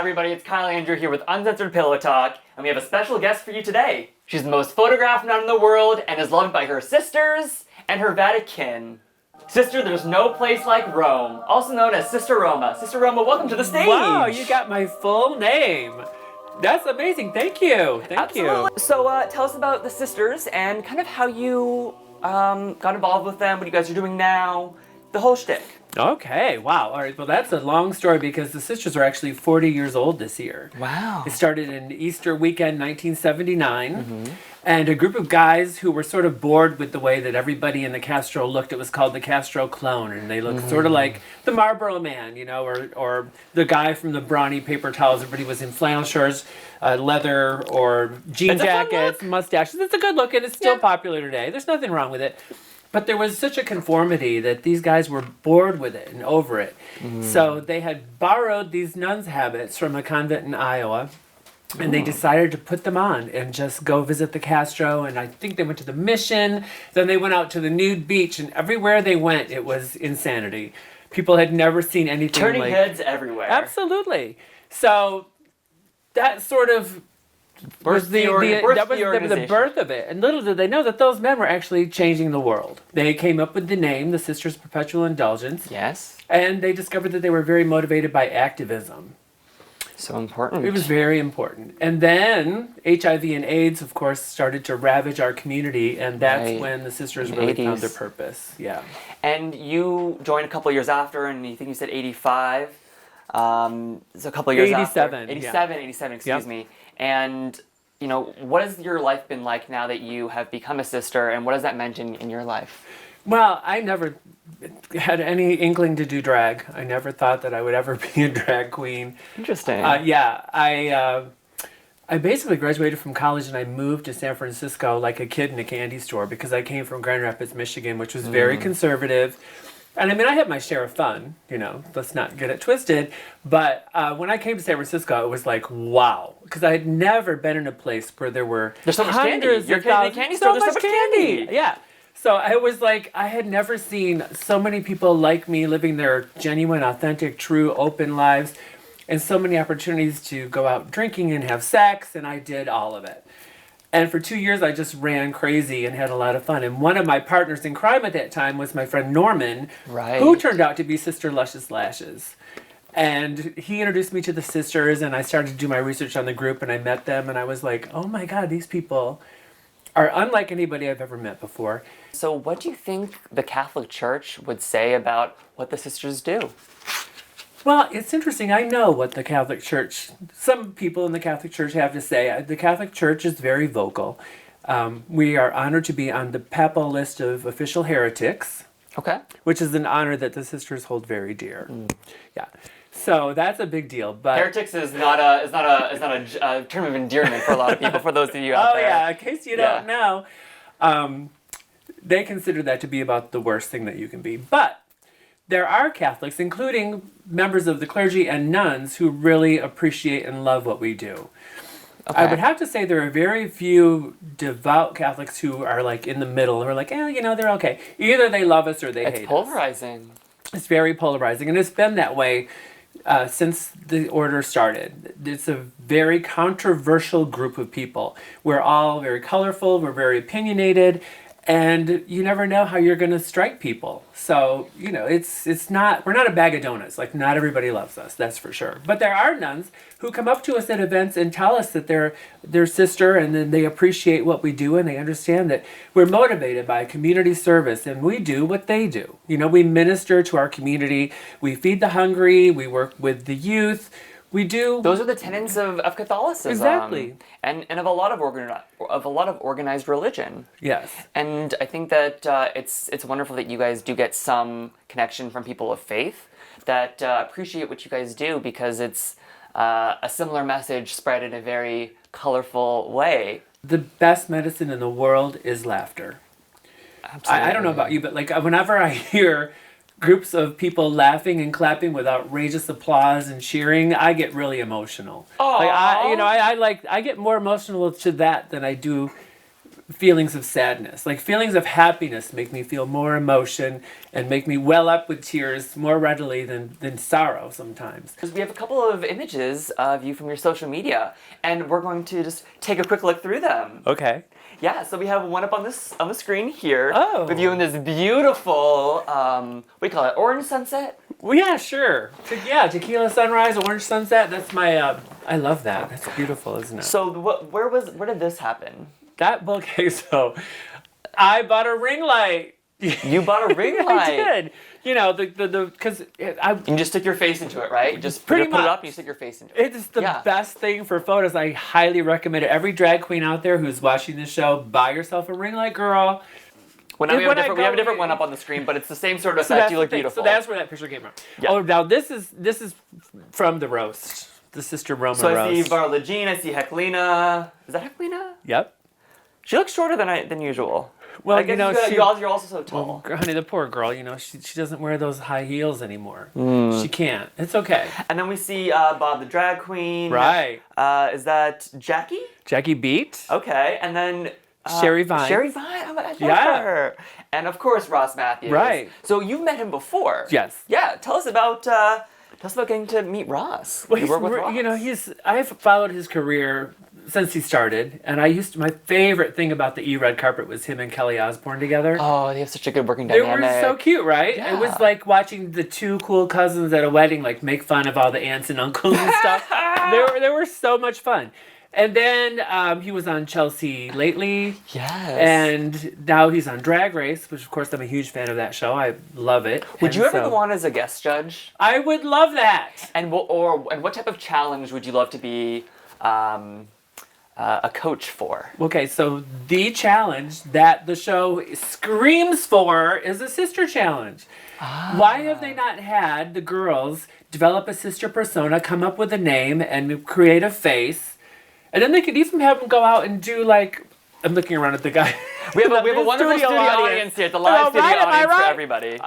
Hi everybody, it's Kyle Andrew here with Uncensored Pillow Talk, and we have a special guest for you today. She's the most photographed nun in the world and is loved by her sisters and her Vatican. Sister, there's no place like Rome, also known as Sister Roma. Sister Roma, welcome to the stage! Wow, you got my full name. That's amazing. Thank you. Thank you. So tell us about the sisters and kind of how you got involved with them, what you guys are doing now, the whole shtick. Okay, wow. All right, well, that's a long story because the sisters are actually 40 years old this year. Wow. It started in Easter weekend 1979, and a group of guys who were sort of bored with the way that everybody in the Castro looked. It was called the Castro clone, and they looked sort of like the Marlboro Man, you know, or the guy from the Brawny paper towels. Everybody was in flannel shirts, leather, or jean jackets, mustaches. It's a good look, and it's still popular today. There's nothing wrong with it. But there was such a conformity that these guys were bored with it and over it. So they had borrowed these nuns' habits from a convent in Iowa, and they decided to put them on and just go visit the Castro. And I think they went to the Mission. Then they went out to the nude beach, and everywhere they went, it was insanity. People had never seen anything Turning like... heads everywhere. Absolutely. So that sort of... was the birth of it. And little did they know that those men were actually changing the world. They came up with the name, the Sisters of Perpetual Indulgence. Yes. And they discovered that they were very motivated by activism. So important. It was very important. And then HIV and AIDS, of course, started to ravage our community, and that's when the sisters really found their purpose. Yeah. And you joined a couple years after, and you think you said 85. It's a couple years 87, after. 87, yeah. 87, excuse me. And, you know, what has your life been like now that you have become a sister, and what has that meant in your life? Well, I never had any inkling to do drag. I never thought that I would ever be a drag queen. Interesting. Yeah, I basically graduated from college and I moved to San Francisco like a kid in a candy store because I came from Grand Rapids, Michigan, which was very conservative. And I mean, I had my share of fun, you know, let's not get it twisted. But when I came to San Francisco, it was like, wow. Because I had never been in a place where there were there's so much candy. You're in a candy store, there's so much candy. Yeah. So I was like, I had never seen so many people like me living their genuine, authentic, true, open lives. And so many opportunities to go out drinking and have sex. And I did all of it. And for 2 years, I just ran crazy and had a lot of fun. And one of my partners in crime at that time was my friend Norman, who turned out to be Sister Luscious Lashes. And he introduced me to the sisters, and I started to do my research on the group, and I met them, and I was like, oh my God, these people are unlike anybody I've ever met before. So what do you think the Catholic Church would say about what the sisters do? Well, it's interesting. I know what the Catholic Church, some people in the Catholic Church have to say. The Catholic Church is very vocal. We are honored to be on the papal list of official heretics. Okay. Which is an honor that the sisters hold very dear. Yeah. So that's a big deal. But heretics is not a term of endearment for a lot of people. For those of you out there. Oh yeah, in case you don't know, they consider that to be about the worst thing that you can be. But there are Catholics, including members of the clergy and nuns, who really appreciate and love what we do. Okay. I would have to say there are very few devout Catholics who are like in the middle, who are like, you know, they're okay. Either they love us or they hate us. It's polarizing. It's very polarizing, and it's been that way since the order started. It's a very controversial group of people. We're all very colorful, we're very opinionated, and you never know how you're going to strike people. So, you know, we're not a bag of donuts. Like, not everybody loves us, that's for sure. But there are nuns who come up to us at events and tell us that they're their sister, and then they appreciate what we do, and they understand that we're motivated by community service, and we do what they do. You know, we minister to our community, we feed the hungry, we work with the youth. We do. Those are the tenets of Catholicism. Exactly. And of a lot of organized religion. Yes. And I think that it's wonderful that you guys do get some connection from people of faith that appreciate what you guys do, because it's a similar message spread in a very colorful way. The best medicine in the world is laughter. Absolutely. I don't know about you, but like whenever I hear groups of people laughing and clapping with outrageous applause and cheering, I get really emotional. Aww. Like I get more emotional to that than I do feelings of sadness. Like feelings of happiness make me feel more emotion and make me well up with tears more readily than sorrow sometimes. We have a couple of images of you from your social media, and we're going to just take a quick look through them. Okay. Yeah, so we have one up on the screen here Oh. with you in this beautiful, what do you call it, orange sunset? Well, yeah, sure. Tequila sunrise, orange sunset. That's my. I love that. That's beautiful, isn't it? So where did this happen? Okay, so I bought a ring light. You bought a ring light. I did. You know, because You just stick your face into it, right? Just Pretty put it up much. and you stick your face into it. It's the best thing for photos. I highly recommend it. Every drag queen out there who's watching this show, buy yourself a ring light, girl. Well, now we have a different one up on the screen, but it's the same sort of So effect. that's You the look thing. beautiful. So that's where that picture came from. Yeah. Oh, now this is from the roast, the Sister Roma So I roast. see Varla Jean, I see Heklina. Is that Heklina? Yep. She looks shorter than usual. Well, I guess you're also so tall. Honey, the poor girl, she doesn't wear those high heels anymore. She can't. It's okay. And then we see Bob the drag queen. Right. Is that Jackie? Jackie Beat. Okay, and then Sherry Vine. Sherry Vine. Oh my gosh, Yeah. her. And of course Ross Matthews. Right. So you've met him before. Yes. Yeah. Tell us about getting to meet Ross. Well, You work with Ross. I've followed his career since he started, and my favorite thing about the E-Red carpet was him and Kelly Osbourne together. Oh, they have such a good working They dynamic. were so cute, right? Yeah. It was like watching the two cool cousins at a wedding, like make fun of all the aunts and uncles and stuff. They were so much fun. And then he was on Chelsea lately. Yes. And now he's on Drag Race, which of course I'm a huge fan of that show. I love it. Would you And ever go on as a guest judge? I would love that. And what type of challenge would you love to be a coach for? Okay, so the challenge that the show screams for is a sister challenge. Why have they not had the girls develop a sister persona, come up with a name, and create a face? And then they could even have them go out and do like, I'm looking around at the guy. We have a wonderful studio audience here. The live studio audience for everybody.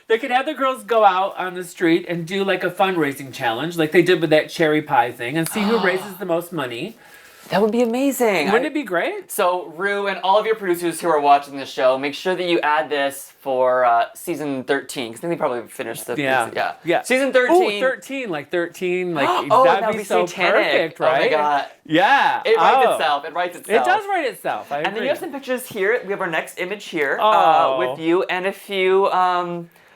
They could have the girls go out on the street and do like a fundraising challenge, like they did with that cherry pie thing, and see who raises the most money. That would be amazing. Wouldn't it be great? So, Rue and all of your producers who are watching this show, make sure that you add this for season 13, because then they probably finished the Yeah. Season 13. Ooh, 13, like 13, like Oh, that'd be so satanic. perfect, right? Oh my god. Yeah. It writes itself. It writes itself. It does write itself. I agree. And then you have some pictures here. We have our next image here Oh. with you and a few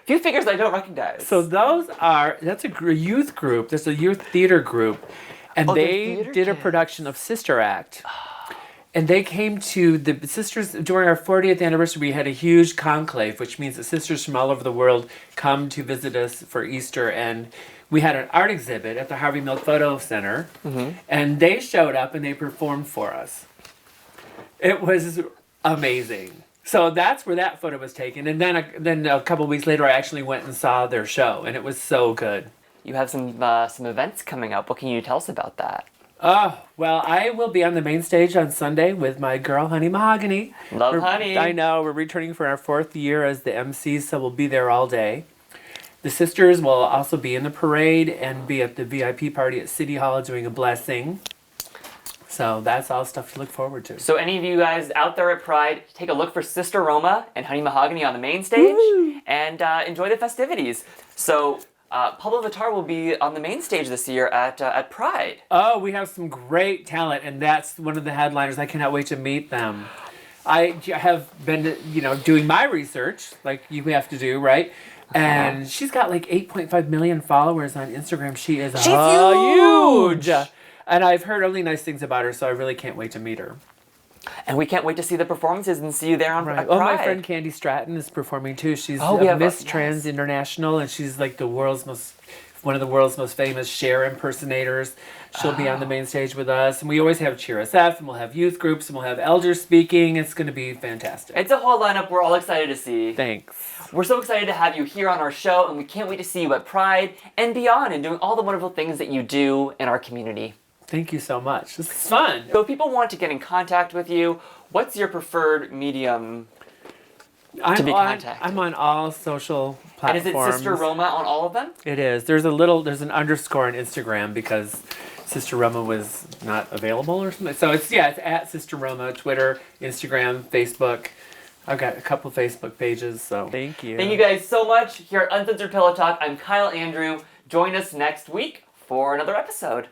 figures I don't recognize. So that's a youth group. There's a youth theater group. And they're they theater did a kids. production of Sister Act. And they came to the sisters during our 40th anniversary. We had a huge conclave, which means that sisters from all over the world come to visit us for Easter. And we had an art exhibit at the Harvey Milk Photo Center. Mm-hmm. And they showed up and they performed for us. It was amazing. So that's where that photo was taken. And then a couple weeks later, I actually went and saw their show. And it was so good. You have some events coming up. What can you tell us about that? Oh, well, I will be on the main stage on Sunday with my girl, Honey Mahogany. Love Honey. I know. We're returning for our 4th year as the MCs, so we'll be there all day. The sisters will also be in the parade and be at the VIP party at City Hall doing a blessing. So that's all stuff to look forward to. So any of you guys out there at Pride, take a look for Sister Roma and Honey Mahogany on the main stage. Woo! And enjoy the festivities. So Pablo Vittar will be on the main stage this year at Pride. Oh, we have some great talent, and that's one of the headliners. I cannot wait to meet them. I have been, doing my research, like you have to do, right? And she's got like 8.5 million followers on Instagram. She's huge! And I've heard only nice things about her, so I really can't wait to meet her. And we can't wait to see the performances and see you there on Pride. Oh, my friend Candy Stratton is performing too. She's Miss Trans International, and she's like one of the world's most famous Cher impersonators. She'll be on the main stage with us, and we always have Cheer SF, and we'll have youth groups, and we'll have elders speaking. It's going to be fantastic. It's a whole lineup we're all excited to see. Thanks. We're so excited to have you here on our show, and we can't wait to see you at Pride and beyond, and doing all the wonderful things that you do in our community. Thank you so much. This is fun. So if people want to get in contact with you, what's your preferred medium to be contacted? I'm on all social platforms. And is it Sister Roma on all of them? It is. There's an underscore on Instagram because Sister Roma was not available or something. So it's at Sister Roma, Twitter, Instagram, Facebook. I've got a couple Facebook pages, so thank you. Thank you guys so much. Here at Uncensored Pillow Talk, I'm Kyle Andrew. Join us next week for another episode.